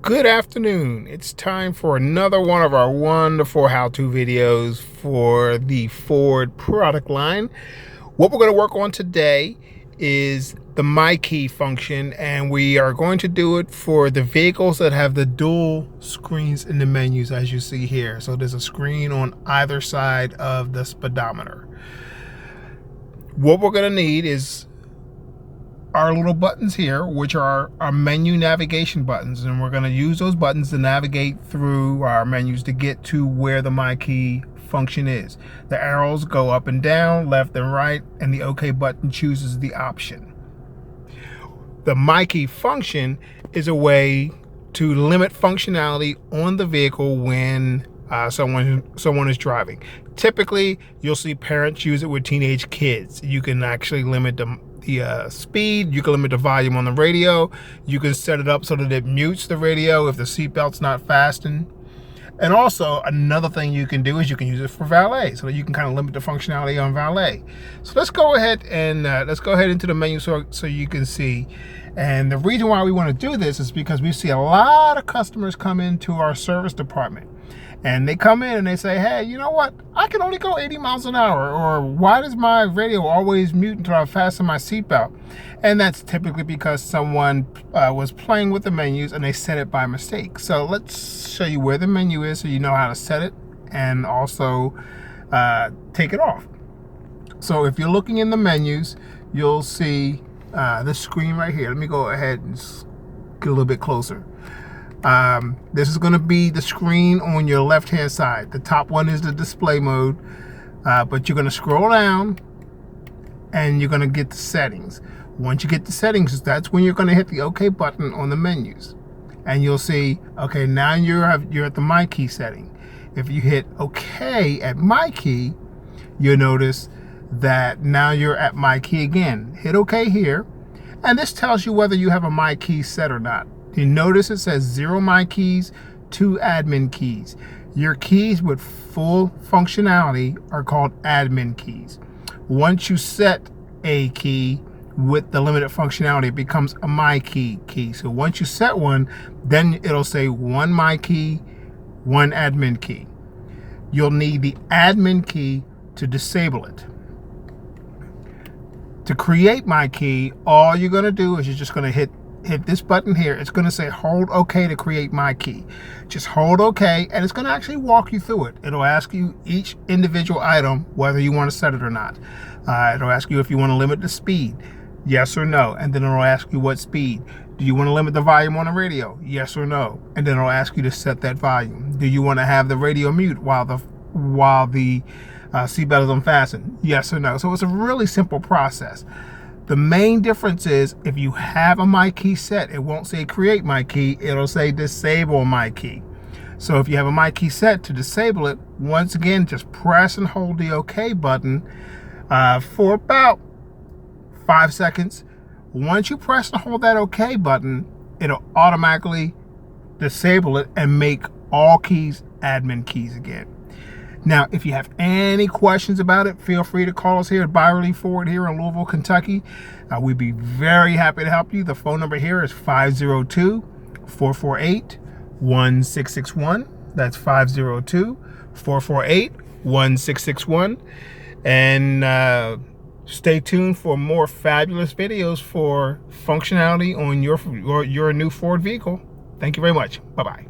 Good afternoon. It's time for another one of our wonderful how-to videos for the Ford product line. What we're going to work on today is the MyKey function, and we are going to do it for the vehicles that have the dual screens in the menus, as you see here. So there's a screen on either side of the speedometer. What we're going to need is our little buttons here, which are our menu navigation buttons, and we're going to use those buttons to navigate through our menus to get to where the MyKey function is. The arrows go up and down, left and right, and the OK button chooses the option. The MyKey function is a way to limit functionality on the vehicle when someone is driving. Typically, you'll see parents use it with teenage kids. You can actually limit the speed, you can limit the volume on the radio, you can set it up so that it mutes the radio if the seatbelt's not fastened. And also another thing you can do is you can use it for valet, so that you can kind of limit the functionality on valet. So let's go ahead into the menu so you can see. And the reason why we want to do this is because we see a lot of customers come into our service department. And they come in and they say, hey, you know what? I can only go 80 miles an hour. Or why does my radio always mute until I fasten my seatbelt? And that's typically because someone was playing with the menus and they set it by mistake. So let's show you where the menu is so you know how to set it and also take it off. So if you're looking in the menus, you'll see this screen right here. Let me go ahead and get a little bit closer. This is going to be the screen on your left hand side. The top one is the display mode, but you're going to scroll down and you're going to get the settings. Once you get the settings, that's when you're going to hit the OK button on the menus, and you'll see, okay, now you're at the MyKey setting. If you hit OK at MyKey, you'll notice that now you're at MyKey again. Hit OK here, and this tells you whether you have a MyKey set or not. You notice it says 0 MyKeys, 2 admin keys. Your keys with full functionality are called admin keys. Once you set a key with the limited functionality, it becomes a MyKey key. So once you set one, then it'll say 1 MyKey, 1 admin key. You'll need the admin key to disable it. To create MyKey, all you're going to do is you're just going to hit this button here. It's going to say hold OK to create MyKey. Just hold OK, and it's going to actually walk you through it. It'll ask you each individual item whether you want to set it or not. It'll ask you if you want to limit the speed, yes or no, and then it'll ask you what speed. Do you want to limit the volume on the radio, yes or no, and then it'll ask you to set that volume. Do you want to have the radio mute while the seatbelt is unfastened, yes or no? So it's a really simple process. The main difference is if you have a MyKey set, it won't say create MyKey, it'll say disable MyKey. So if you have a MyKey set, to disable it, once again, just press and hold the OK button for about 5 seconds. Once you press and hold that OK button, it'll automatically disable it and make all keys admin keys again. Now, if you have any questions about it, feel free to call us here at Byerly Ford here in Louisville, Kentucky. We'd be very happy to help you. The phone number here is 502-448-1661. That's 502-448-1661. And stay tuned for more fabulous videos for functionality on your new Ford vehicle. Thank you very much. Bye-bye.